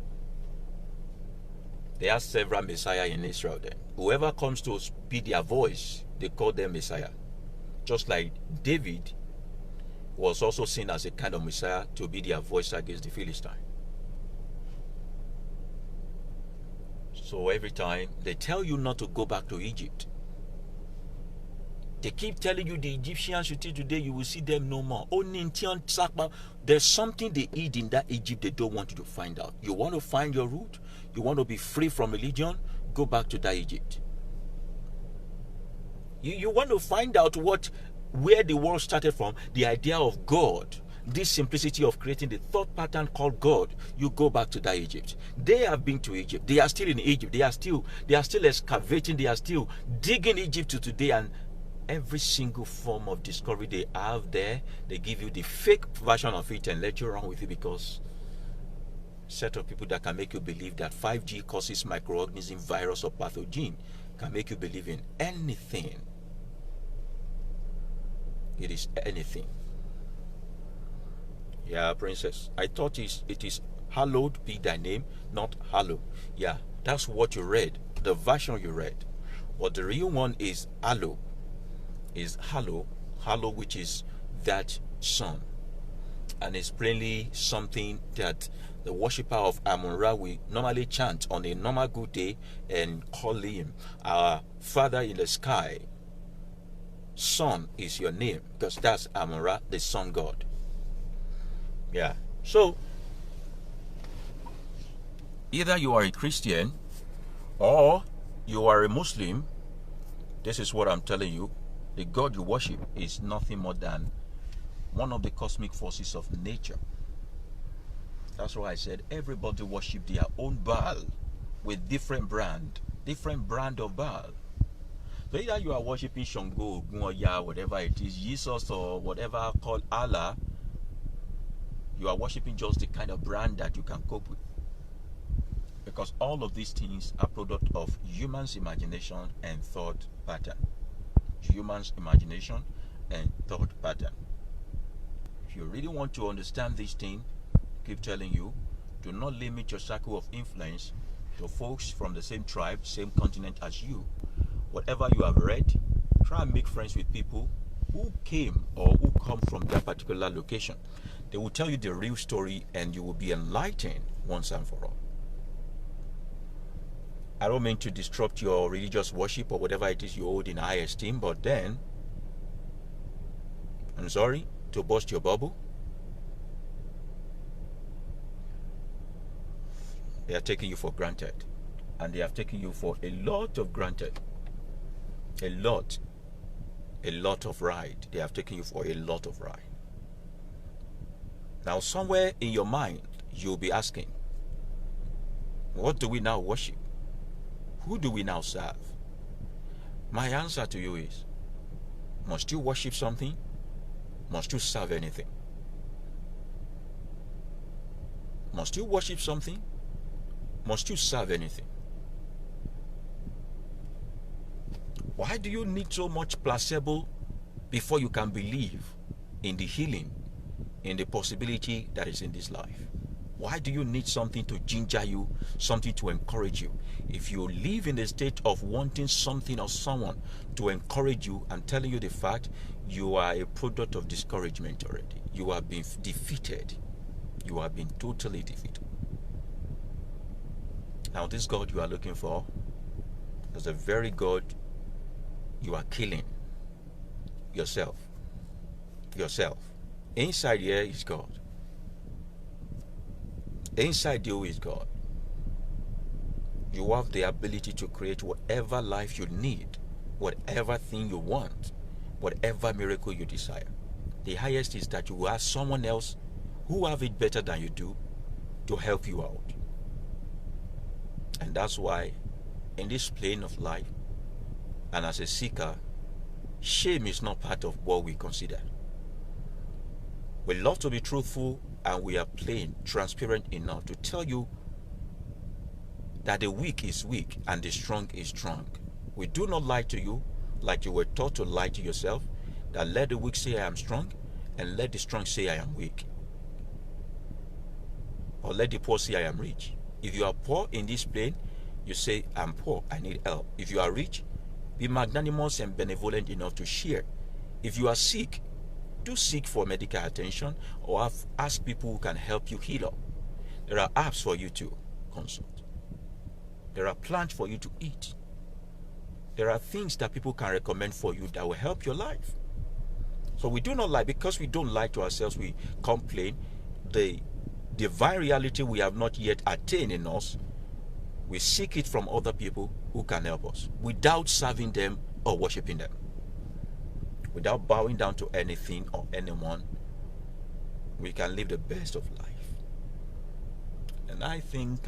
There are several Messiah in Israel then. Whoever comes to be their voice, they call them Messiah. Just like David was also seen as a kind of Messiah to be their voice against the Philistine. So every time they tell you not to go back to Egypt, they keep telling you the Egyptians you see today, you will see them no more. There's something they eat in that Egypt they don't want you to find out. You want to find your root? You want to be free from religion? Go back to that Egypt. You want to find out where the world started from, the idea of God, this simplicity of creating the thought pattern called God. You go back to that Egypt. They have been to Egypt. They are still in Egypt. They are still excavating. They are still digging Egypt to today, and every single form of discovery they have there, they give you the fake version of it and let you run with it, because set of people that can make you believe that 5G causes microorganism, virus, or pathogen can make you believe in anything. It is anything. Yeah, princess. I thought it is hallowed be thy name, not hallow. Yeah, that's what you read, the version you read. But the real one is hallow. Is hallow, which is that sun. And it's plainly something that the worshipper of Amun-Ra will normally chant on a normal good day and call him our Father in the sky. Sun is your name, because that's Amun-Ra, the sun god. Yeah. So either you are a Christian or you are a Muslim. This is what I'm telling you. The God you worship is nothing more than one of the cosmic forces of nature. That's why I said everybody worship their own Baal with different brand of Baal. So either you are worshiping Shango, Ogun, whatever it is, Jesus or whatever called Allah, you are worshiping just the kind of brand that you can cope with. Because all of these things are product of humans' imagination and thought pattern. Humans' imagination and thought pattern. If you really want to understand this thing, keep telling you, do not limit your circle of influence to folks from the same tribe, same continent as you. Whatever you have read, try and make friends with people who came or who come from their particular location. They will tell you the real story and you will be enlightened once and for all. I don't mean to disrupt your religious worship or whatever it is you hold in high esteem, but then, I'm sorry to burst your bubble, they are taking you for granted. And they have taken you for a lot of granted. A lot of ride. They have taken you for a lot of ride. Now somewhere in your mind, you'll be asking, what do we now worship? Who do we now serve? My answer to you is, must you worship something? Must you serve anything? Must you worship something? Must you serve anything? Why do you need so much placebo before you can believe in the healing, in the possibility that is in this life? Why do you need something to ginger you, something to encourage you? If you live in a state of wanting something or someone to encourage you and telling you the fact, you are a product of discouragement already. You have been defeated. You have been totally defeated. Now this God you are looking for is the very God you are killing yourself. Inside here is God. Inside you is God. You have the ability to create whatever life you need, whatever thing you want, whatever miracle you desire. The highest is that you will ask someone else who have it better than you do to help you out. And that's why in this plane of life, and as a seeker, shame is not part of what we consider. We love to be truthful, and we are plain, transparent enough to tell you that the weak is weak and the strong is strong. We do not lie to you like you were taught to lie to yourself, that let the weak say I am strong and let the strong say I am weak. Or let the poor say I am rich. If you are poor in this plane, you say I'm poor, I need help. If you are rich, be magnanimous and benevolent enough to share. If you are sick, do seek for medical attention or ask people who can help you heal up. There are apps for you to consult. There are plants for you to eat. There are things that people can recommend for you that will help your life. So we do not lie. Because we don't lie to ourselves, we complain. The divine reality we have not yet attained in us, we seek it from other people who can help us without serving them or worshiping them, without bowing down to anything or anyone. We can live the best of life. And I think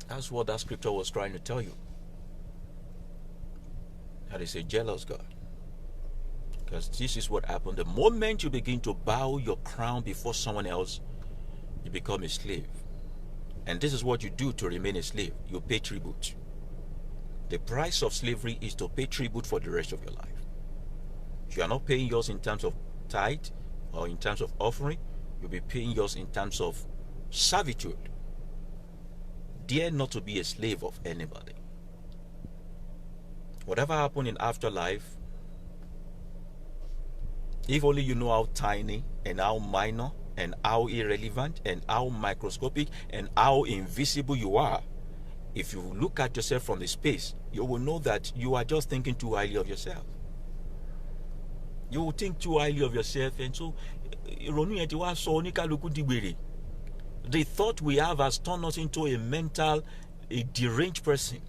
that's what that scripture was trying to tell you. That is a jealous God. Because this is what happened. The moment you begin to bow your crown before someone else, you become a slave. And this is what you do to remain a slave. You pay tribute. The price of slavery is to pay tribute for the rest of your life. If you are not paying yours in terms of tithe or in terms of offering, you'll be paying yours in terms of servitude. Dare not to be a slave of anybody. Whatever happened in afterlife, if only you know how tiny and how minor and how irrelevant and how microscopic and how invisible you are, if you look at yourself from the space, you will know that you are just thinking too highly of yourself. You will think too highly of yourself, and so the thought we have has turned us into a deranged person.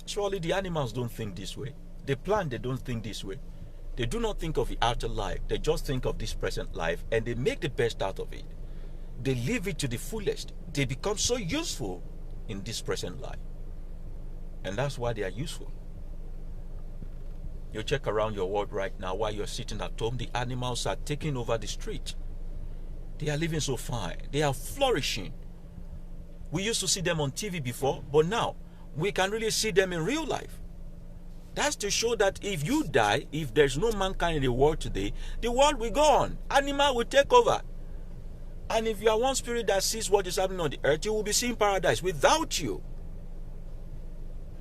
Surely the animals don't think this way. The plant, they don't think this way. They do not think of the afterlife. They just think of this present life, and they make the best out of it. They live it to the fullest. They become so useful in this present life. And that's why they are useful. You check around your world right now while you're sitting at home, the animals are taking over the street. They are living so fine. They are flourishing. We used to see them on TV before, but now we can really see them in real life. That's to show that if you die, if there's no mankind in the world today, the world will go on. Animal will take over. And if you are one spirit that sees what is happening on the earth, you will be seeing paradise without you.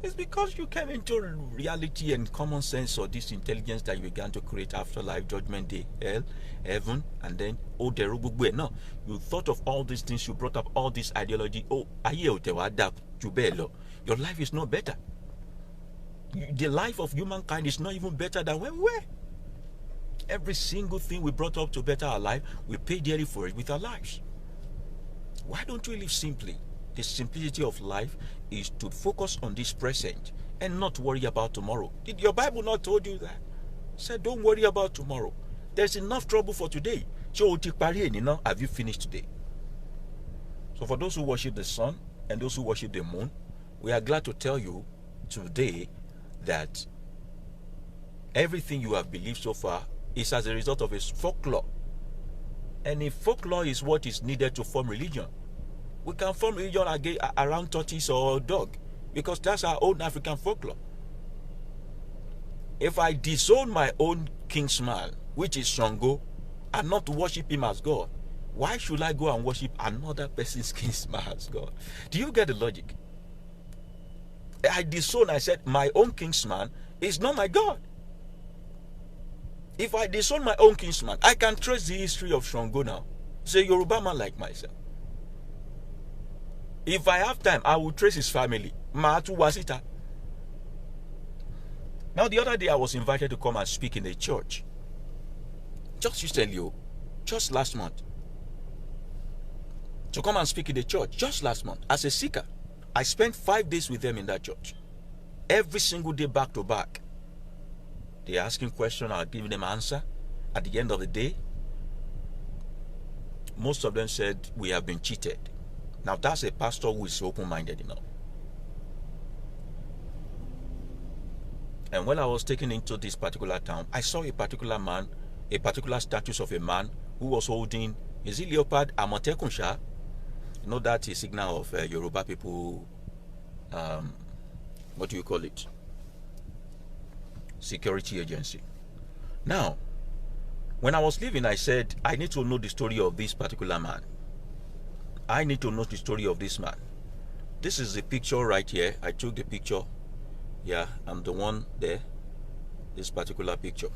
It's because you came into reality and common sense, or this intelligence that you began to create afterlife, judgment day, hell, heaven, and then no. You thought of all these things, you brought up all this ideology. Your life is not better. The life of humankind is not even better than when we were. Every single thing we brought up to better our life, we pay dearly for it with our lives. Why don't we live simply? The simplicity of life is to focus on this present and not worry about tomorrow. Did your Bible not told you that? It said, don't worry about tomorrow. There's enough trouble for today. So have you finished today? So for those who worship the sun and those who worship the moon, we are glad to tell you today that everything you have believed so far is as a result of a folklore. And if folklore is what is needed to form religion, we can form religion around tortoise or dog, because that's our own African folklore. If I disown my own kingsman, which is Shango, and not worship him as God, why should I go and worship another person's kingsman as God? Do you get the logic? I disown, I said, my own kingsman is not my God. If I disown my own kingsman, I can trace the history of Shango now. Say Yoruba man like myself. If I have time, I will trace his family. Maatu Wasita. Now, the other day I was invited to come and speak in a church. Just recently, just last month. To come and speak in the church, just last month, as a seeker. I spent 5 days with them in that church. Every single day, back to back. They're asking questions, I'll give them answer. At the end of the day, most of them said, we have been cheated. Now, that's a pastor who is open-minded enough. And when I was taken into this particular town, I saw a particular man, a particular status of a man who was holding, is it leopard, Amotekun? You know, that's a signal of Yoruba people, what do you call it? Security agency. Now, when I was leaving, I said, I need to know the story of this particular man. I need to know the story of this man. This is the picture right here. I took the picture. Yeah, I'm the one there. this particular picture.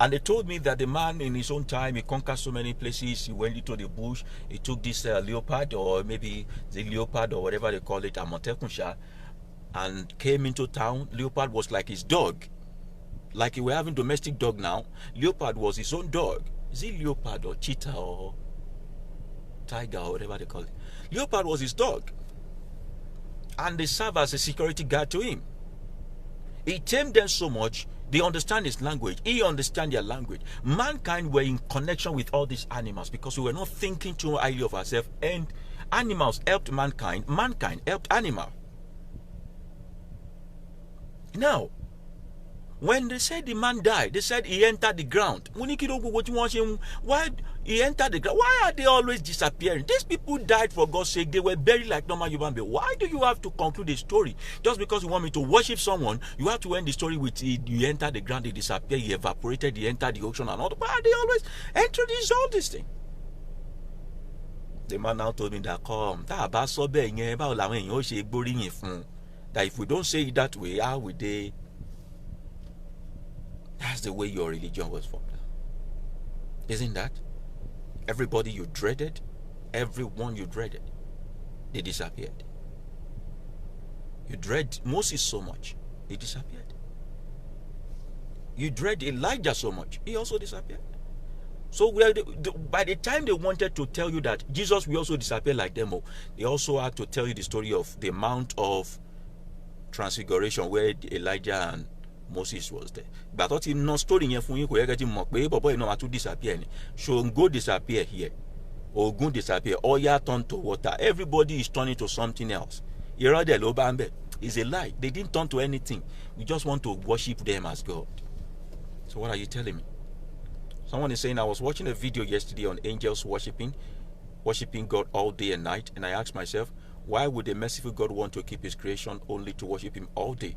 And they told me that the man in his own time, he conquered so many places. He went into the bush. He took this leopard, or maybe the leopard, or whatever they call it, Amotekun, and came into town. Leopard was like his dog. Like we were having domestic dog now. Leopard was his own dog. Is it leopard or cheetah or tiger or whatever they call it? Leopard was his dog. And they serve as a security guard to him. He tamed them so much, they understand his language. He understands their language. Mankind were in connection with all these animals because we were not thinking too highly of ourselves. And animals helped mankind. Mankind helped animals. Now, when they said the man died, they said he entered the ground. Why he entered the ground? Why are they always disappearing? These people died for God's sake. They were buried like normal human beings. Why do you have to conclude the story? Just because you want me to worship someone, you have to end the story with he entered the ground, he disappeared, he evaporated, he entered the ocean and all that. Why are they always introduce all this thing? The man now told me that that if we don't say it that way, how would they? That's the way your religion was formed. Isn't that? Everybody you dreaded, everyone you dreaded, they disappeared. You dread Moses so much, he disappeared. You dread Elijah so much, he also disappeared. So by the time they wanted to tell you that Jesus will also disappear like them, they also had to tell you the story of the Mount of Transfiguration where Elijah and Moses was there. But what no story here for you to disappear. Go disappear here. Ogun disappear. Oya turn to water. Everybody is turning to something else. It's a lie. They didn't turn to anything. We just want to worship them as God. So what are you telling me? Someone is saying, I was watching a video yesterday on angels worshiping God all day and night, and I asked myself, why would a merciful God want to keep his creation only to worship him all day?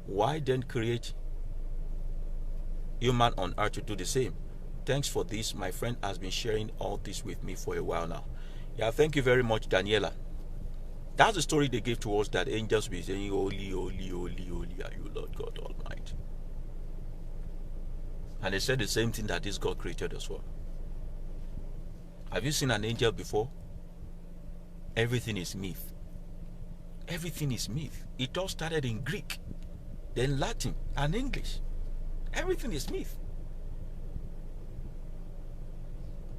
Why then create human on earth to do the same? Thanks for this. My friend has been sharing all this with me for a while now. Yeah, thank you very much, Daniela. That's the story they gave to us, that angels will be saying, holy, holy, holy, holy are you, Lord God Almighty. And they said the same thing that this God created as well. Have you seen an angel before? Everything is myth. Everything is myth. It all started in Greek, then Latin and English. Everything is myth.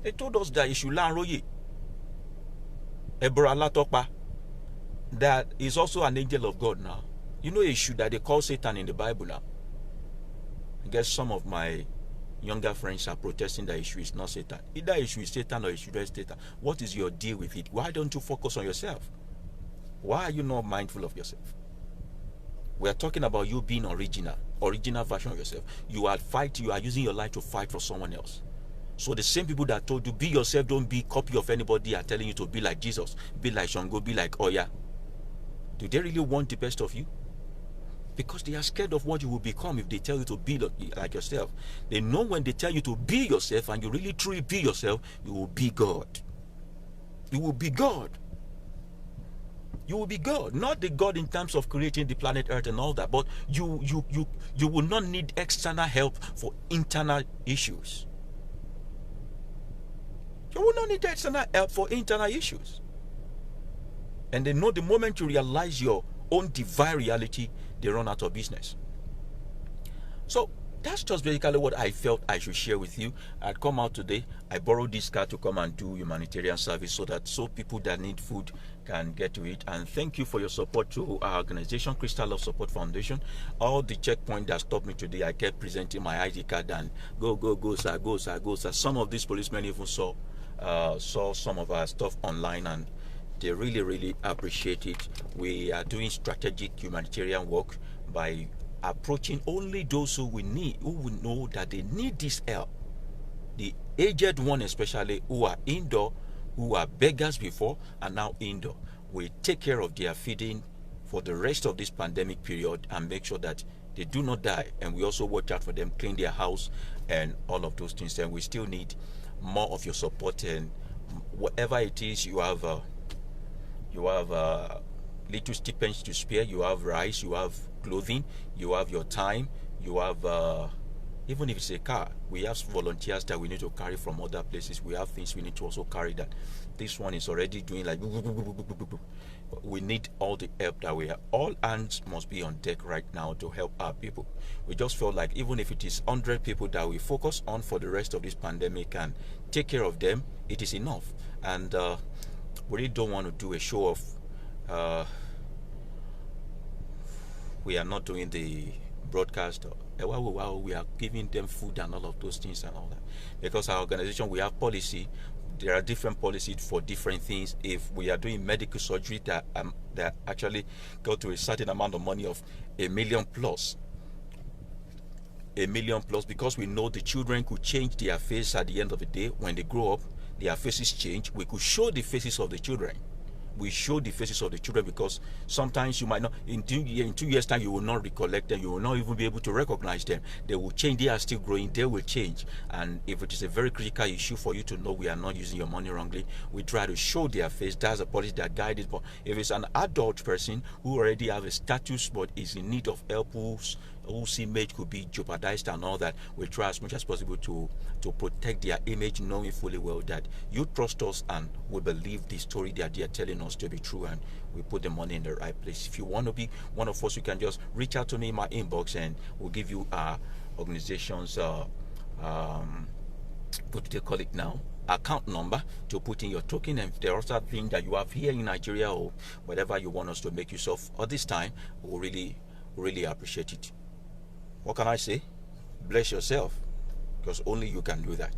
They told us that Ishulan Roye, Ebora Latokpa, that is also an angel of God now. You know Ishu that they call Satan in the Bible now. I guess some of my younger friends are protesting that Ishu is not Satan. Either Ishu is Satan or Ishu is Satan. What is your deal with it? Why don't you focus on yourself? Why are you not mindful of yourself? We are talking about you being original version of yourself. You are using your life to fight for someone else. So the same people that told you be yourself, don't be copy of anybody, are telling you to be like Jesus, be like Shango, be like Oya. Do they really want the best of you? Because they are scared of what you will become if they tell you to be like yourself. They know when they tell you to be yourself and you really truly be yourself, you will be God. You will be God. You will be God. Not the God in terms of creating the planet Earth and all that, but you will not need external help for internal issues. You will not need external help for internal issues. And they know the moment you realize your own divine reality, they run out of business. So that's just basically what I felt I should share with you. I'd come out today. I borrowed this car to come and do humanitarian service so people that need food can get to it. And thank you for your support to our organization, Crystal Love Support Foundation. All the checkpoint that stopped me today, I kept presenting my ID card and go, sir, go, sir, go, sir. Some of these policemen even saw some of our stuff online, and they really, really appreciate it. We are doing strategic humanitarian work by approaching only those who will know that they need this help. The aged one especially, who are indoor, who are beggars before and now indoor. We take care of their feeding for the rest of this pandemic period and make sure that they do not die. And we also watch out for them, clean their house and all of those things. And we still need more of your support, and whatever it is you have little stipends to spare. You have rice, you have clothing, you have your time, you have even if it's a car, we have volunteers that we need to carry from other places. We have things we need to also carry that this one is already doing like we need all the help that we have. All hands must be on deck right now to help our people. We just felt like even if it is 100 people that we focus on for the rest of this pandemic and take care of them, it is enough. And we really don't want to do a show of we are not doing the broadcast. We are giving them food and all of those things and all that, because our organization, we have policy. There are different policies for different things. If we are doing medical surgery that actually go to a certain amount of money of $1 million plus, because we know the children could change their face at the end of the day. When they grow up, their faces change. We could show the faces of the children. We show the faces of the children, because sometimes you might not, in 2 years time, you will not recollect them. You will not even be able to recognize them. They will change. They are still growing. They will change. And if it is a very critical issue for you to know we are not using your money wrongly, we try to show their face. That's a policy that guides it. But if it's an adult person who already have a status but is in need of help, whose image could be jeopardized and all that, we try as much as possible to protect their image, knowing fully well that you trust us and we believe the story that they are telling us to be true, and we put the money in the right place. If you want to be one of us, you can just reach out to me in my inbox and we'll give you our organization's what do they call it now, account number to put in your token. And if there are other things that you have here in Nigeria or whatever you want us to make use of at this time, we'll really appreciate it. What can I say? Bless yourself, because only you can do that.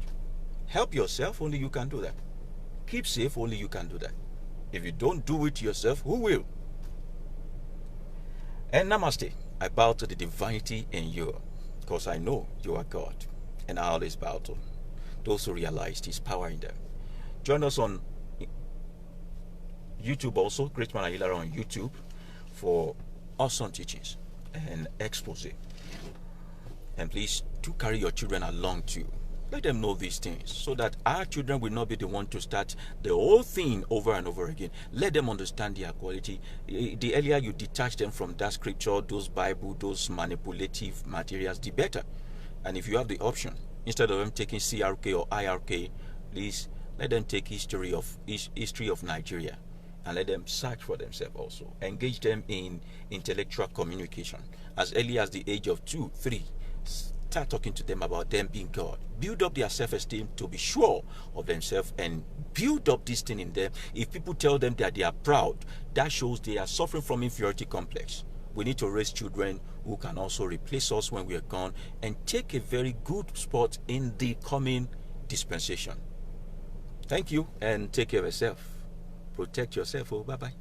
Help yourself, only you can do that. Keep safe, only you can do that. If you don't do it yourself, who will? And namaste. I bow to the divinity in you, because I know you are God, and I always bow to those who realized His power in them. Join us on YouTube also, Greatman Ayilara on YouTube, for awesome teachings and expose. And please do carry your children along too. Let them know these things, so that our children will not be the one to start the whole thing over and over again. Let them understand their quality. The earlier you detach them from that scripture, those Bible, those manipulative materials, the better. And if you have the option, instead of them taking CRK or IRK, please let them take history of Nigeria, and let them search for themselves also. Engage them in intellectual communication as early as the age of 2, 3. Start talking to them about them being God. Build up their self-esteem to be sure of themselves, and build up this thing in them. If people tell them that they are proud, that shows they are suffering from inferiority complex. We need to raise children who can also replace us when we are gone, and take a very good spot in the coming dispensation. Thank you, and take care of yourself. Protect yourself. Oh, bye-bye.